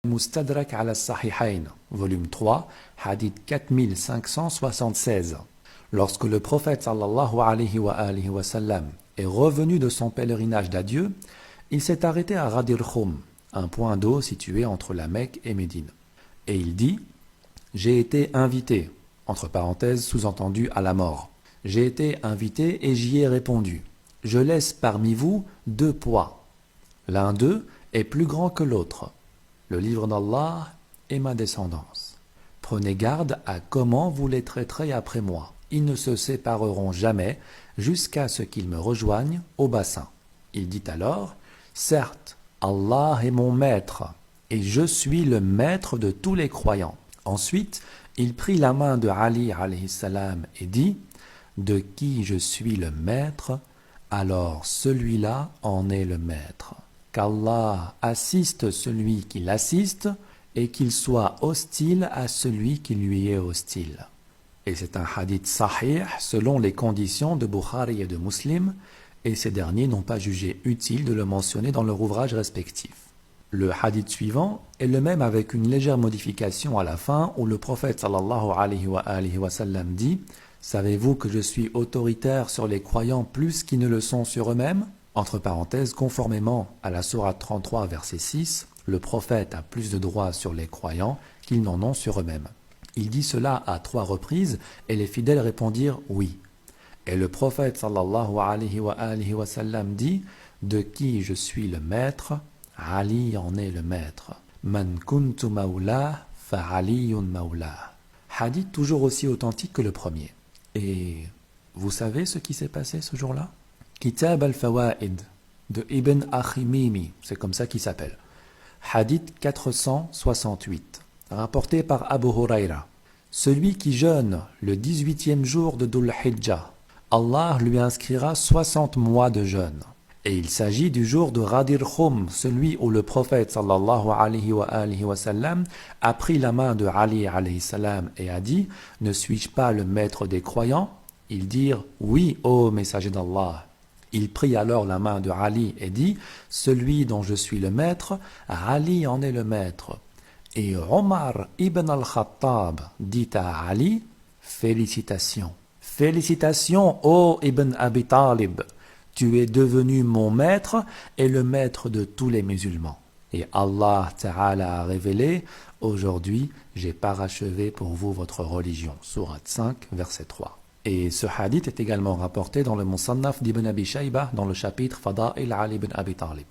Mustadrak al-Sahihayn, volume 3, hadith 4576. Lorsque le prophète sallallahu alayhi wa sallam est revenu de son pèlerinage d'adieu, il s'est arrêté à Ghadir Khoum, un point d'eau situé entre la Mecque et Médine. Et il dit « J'ai été invité », entre parenthèses sous-entendu à la mort. « J'ai été invité et j'y ai répondu. Je laisse parmi vous deux poids. L'un d'eux est plus grand que l'autre. Le livre d'Allah et ma descendance. Prenez garde à comment vous les traiterez après moi. Ils ne se sépareront jamais jusqu'à ce qu'ils me rejoignent au bassin. » Il dit alors « Certes, Allah est mon maître, et je suis le maître de tous les croyants. » Ensuite, il prit la main de Ali alayhi salam et dit « De qui je suis le maître, alors celui-là en est le maître. » Qu'Allah assiste celui qui l'assiste et qu'il soit hostile à celui qui lui est hostile. Et c'est un hadith sahih selon les conditions de Bukhari et de Muslim, et ces derniers n'ont pas jugé utile de le mentionner dans leur ouvrage respectif. Le hadith suivant est le même avec une légère modification à la fin où le prophète sallallahu alayhi wa sallam dit « Savez-vous que je suis autoritaire sur les croyants plus qu'ils ne le sont sur eux-mêmes » Entre parenthèses, conformément à la sourate 33, verset 6, le prophète a plus de droits sur les croyants qu'ils n'en ont sur eux-mêmes. Il dit cela à 3 reprises et les fidèles répondirent « oui ». Et le prophète sallallahu alayhi wa sallam dit « De qui je suis le maître, Ali en est le maître. Man kuntu mawla fa aliyun mawla. » Hadith toujours aussi authentique que le premier. Et vous savez ce qui s'est passé ce jour-là ? Kitab al-Fawaid de Ibn Akhimimi, c'est comme ça qu'il s'appelle. Hadith 468, rapporté par Abu Huraira. Celui qui jeûne le 18e jour de Dhul Hijjah, Allah lui inscrira 60 mois de jeûne. Et il s'agit du jour de Ghadir Khoum, celui où le prophète sallallahu alayhi wa sallam a pris la main de Ali alayhi salam et a dit « Ne suis-je pas le maître des croyants ?» Ils dirent « Oui, ô messager d'Allah ». Il prit alors la main de Ali et dit « Celui dont je suis le maître, Ali en est le maître. » Et Omar ibn al-Khattab dit à Ali « Félicitations, félicitations, ô Ibn Abi Talib, tu es devenu mon maître et le maître de tous les musulmans. » Et Allah Ta'ala a révélé « Aujourd'hui, j'ai parachevé pour vous votre religion. » Sourate 5, verset 3. Et ce hadith est également rapporté dans le Musannaf d'Ibn Abi Shayba dans le chapitre Fada'il Ali ibn Abi Talib.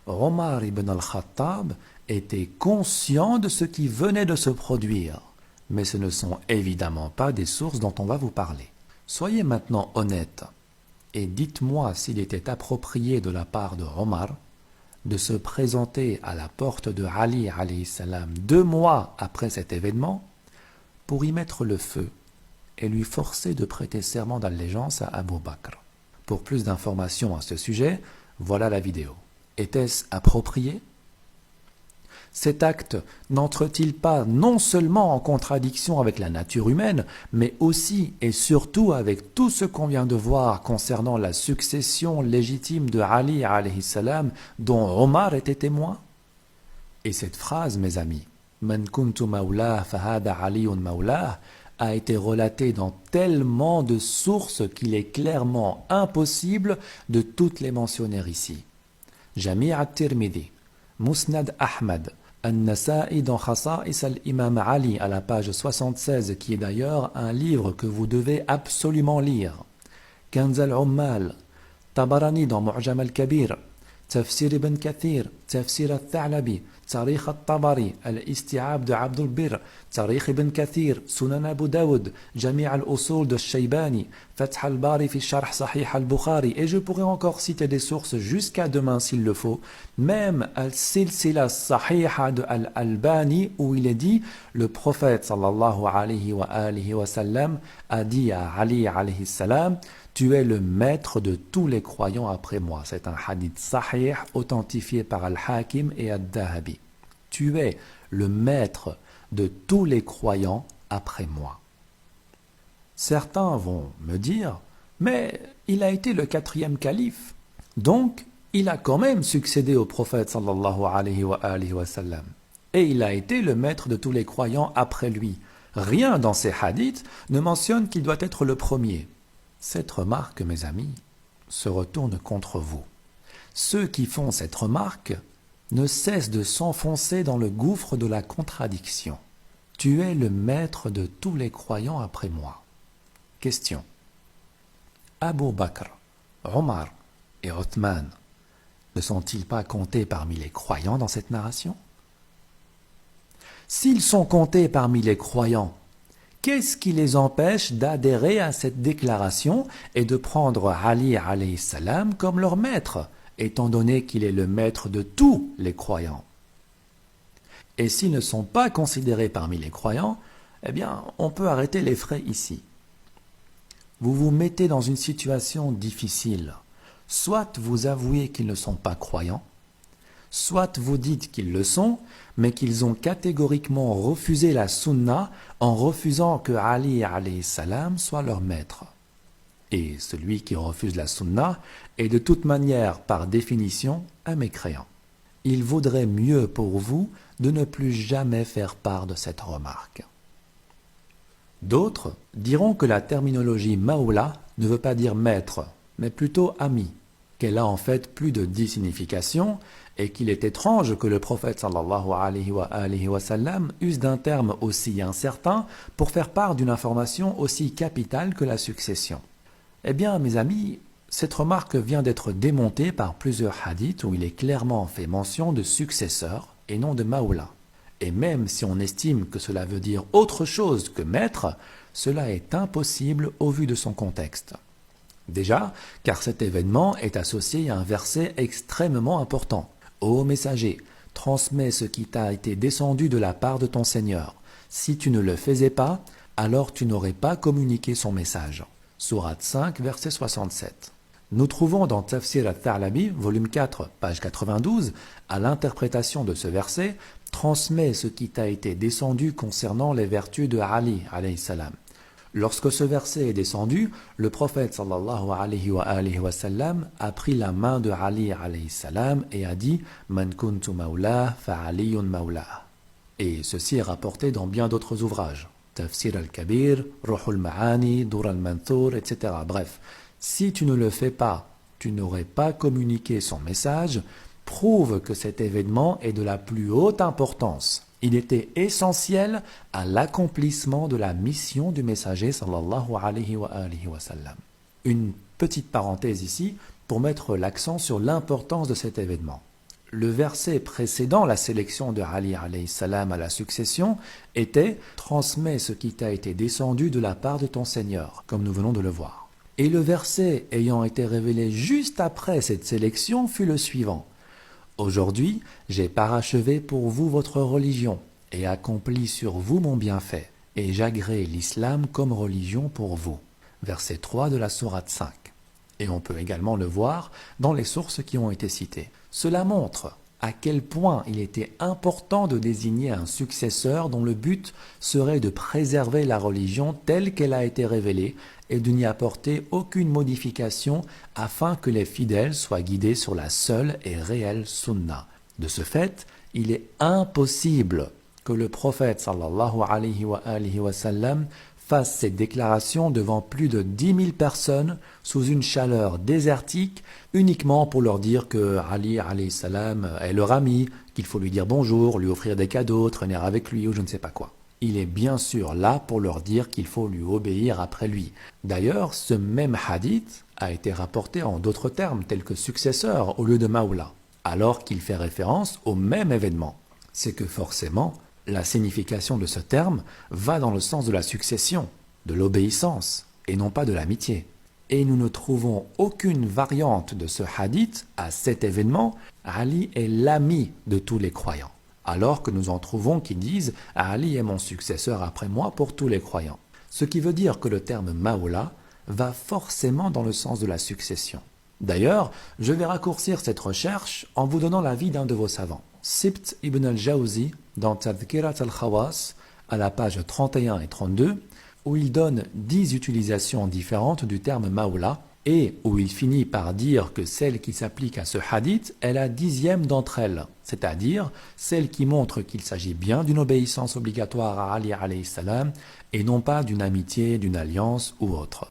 Omar ibn al-Khattab était conscient de ce qui venait de se produire, mais ce ne sont évidemment pas des sources dont on va vous parler. Soyez maintenant honnêtes et dites-moi s'il était approprié de la part de Omar de se présenter à la porte de Ali alayhi salam 2 mois après cet événement pour y mettre le feu et lui forcer de prêter serment d'allégeance à Abu Bakr. Pour plus d'informations à ce sujet, voilà la vidéo. Était-ce approprié ? Cet acte n'entre-t-il pas non seulement en contradiction avec la nature humaine, mais aussi et surtout avec tout ce qu'on vient de voir concernant la succession légitime de Ali alayhi salam dont Omar était témoin ? Et cette phrase, mes amis, « Man kuntu mawla fahada aliyun mawlah » a été relaté dans tellement de sources qu'il est clairement impossible de toutes les mentionner ici. Jami' al-Tirmidhi, Musnad Ahmad, An-Nasa'i dans Khasa'is al-Imam Ali à la page 76, qui est d'ailleurs un livre que vous devez absolument lire. Kanz al-Ummal, Tabarani dans Mu'jam al-Kabir, Tafsir ibn Kathir, Tafsir al-Tha'labi, Tarikh al-Tabari, Al-Isti'ab de Abdul Bir, Tarikh ibn Kathir, Sunan Abu Daoud, Jami' al-Usul de Shaybani, Fath al-Bari fi Sharh Sahih al-Bukhari, et je pourrais encore citer des sources jusqu'à demain s'il le faut, même Al-Silsila Sahiha de Al-Albani où il est dit, le prophète sallallahu alayhi wa sallam a dit à Ali alayhi salam, tu es le maître de tous les croyants après moi. C'est un hadith sahih authentifié par Al-Hakim et Ad-Dahabi. Tu es le maître de tous les croyants après moi. Certains vont me dire, mais il a été le 4e calife. Donc, il a quand même succédé au prophète sallallahu alayhi wa sallam. Et il a été le maître de tous les croyants après lui. Rien dans ces hadiths ne mentionne qu'il doit être le premier. Cette remarque, mes amis, se retourne contre vous. Ceux qui font cette remarque ne cessent de s'enfoncer dans le gouffre de la contradiction. Tu es le maître de tous les croyants après moi. Question. Abu Bakr, Omar et Othman ne sont-ils pas comptés parmi les croyants dans cette narration? S'ils sont comptés parmi les croyants, qu'est-ce qui les empêche d'adhérer à cette déclaration et de prendre Ali alayhi salam comme leur maître, étant donné qu'il est le maître de tous les croyants? Et s'ils ne sont pas considérés parmi les croyants, eh bien, on peut arrêter les frais ici. Vous vous mettez dans une situation difficile. Soit vous avouez qu'ils ne sont pas croyants, soit vous dites qu'ils le sont, mais qu'ils ont catégoriquement refusé la sunna en refusant que Ali alayhi salam soit leur maître. Et celui qui refuse la sunna est de toute manière, par définition, un mécréant. Il vaudrait mieux pour vous de ne plus jamais faire part de cette remarque. D'autres diront que la terminologie Mawla ne veut pas dire maître, mais plutôt ami, qu'elle a en fait plus de 10 significations et qu'il est étrange que le prophète sallallahu alayhi wa sallam use d'un terme aussi incertain pour faire part d'une information aussi capitale que la succession. Eh bien, mes amis, cette remarque vient d'être démontée par plusieurs hadiths où il est clairement fait mention de successeur et non de Mawla. Et même si on estime que cela veut dire autre chose que maître, cela est impossible au vu de son contexte. Déjà, car cet événement est associé à un verset extrêmement important. Ô messager, transmets ce qui t'a été descendu de la part de ton Seigneur. Si tu ne le faisais pas, alors tu n'aurais pas communiqué son message. Sourate 5, verset 67. Nous trouvons dans Tafsir al-Tha'labi, volume 4, page 92, à l'interprétation de ce verset, transmets ce qui t'a été descendu concernant les vertus de Ali alayhi salam. Lorsque ce verset est descendu, le prophète sallallahu alayhi wa sallam a pris la main de Ali alayhi salam et a dit « Man kuntu mawla fa aliyun mawla ». Et ceci est rapporté dans bien d'autres ouvrages. Tafsir al-Kabir, Ruhul Ma'ani, Dur al-Manthur, etc. Bref, si tu ne le fais pas, tu n'aurais pas communiqué son message, prouve que cet événement est de la plus haute importance. Il était essentiel à l'accomplissement de la mission du messager sallallahu alayhi wa sallam. Une petite parenthèse ici pour mettre l'accent sur l'importance de cet événement. Le verset précédant la sélection de Ali alayhi salam à la succession était « Transmets ce qui t'a été descendu de la part de ton Seigneur », comme nous venons de le voir. Et le verset ayant été révélé juste après cette sélection fut le suivant. Aujourd'hui, j'ai parachevé pour vous votre religion et accompli sur vous mon bienfait, et j'agrée l'islam comme religion pour vous. Verset 3 de la sourate 5. Et on peut également le voir dans les sources qui ont été citées. Cela montre à quel point il était important de désigner un successeur dont le but serait de préserver la religion telle qu'elle a été révélée et de n'y apporter aucune modification afin que les fidèles soient guidés sur la seule et réelle sunna. De ce fait, il est impossible que le prophète sallallahu alayhi wa sallam fasse cette déclaration devant plus de 10 000 personnes sous une chaleur désertique uniquement pour leur dire que Ali alayhi salam est leur ami, qu'il faut lui dire bonjour, lui offrir des cadeaux, traîner avec lui ou je ne sais pas quoi. Il est bien sûr là pour leur dire qu'il faut lui obéir après lui. D'ailleurs, ce même hadith a été rapporté en d'autres termes tels que successeur au lieu de Mawla, alors qu'il fait référence au même événement. C'est que forcément, la signification de ce terme va dans le sens de la succession, de l'obéissance, et non pas de l'amitié. Et nous ne trouvons aucune variante de ce hadith à cet événement. Ali est l'ami de tous les croyants, alors que nous en trouvons qui disent « Ali est mon successeur après moi pour tous les croyants ». Ce qui veut dire que le terme « Mawla » va forcément dans le sens de la succession. D'ailleurs, je vais raccourcir cette recherche en vous donnant l'avis d'un de vos savants. Sibt ibn al-Jawzi, dans Tadhkirat al-Khawas, à la page 31 et 32, où il donne 10 utilisations différentes du terme Mawla, et où il finit par dire que celle qui s'applique à ce hadith est la 10e d'entre elles, c'est-à-dire celle qui montre qu'il s'agit bien d'une obéissance obligatoire à Ali alayhi salam et non pas d'une amitié, d'une alliance ou autre.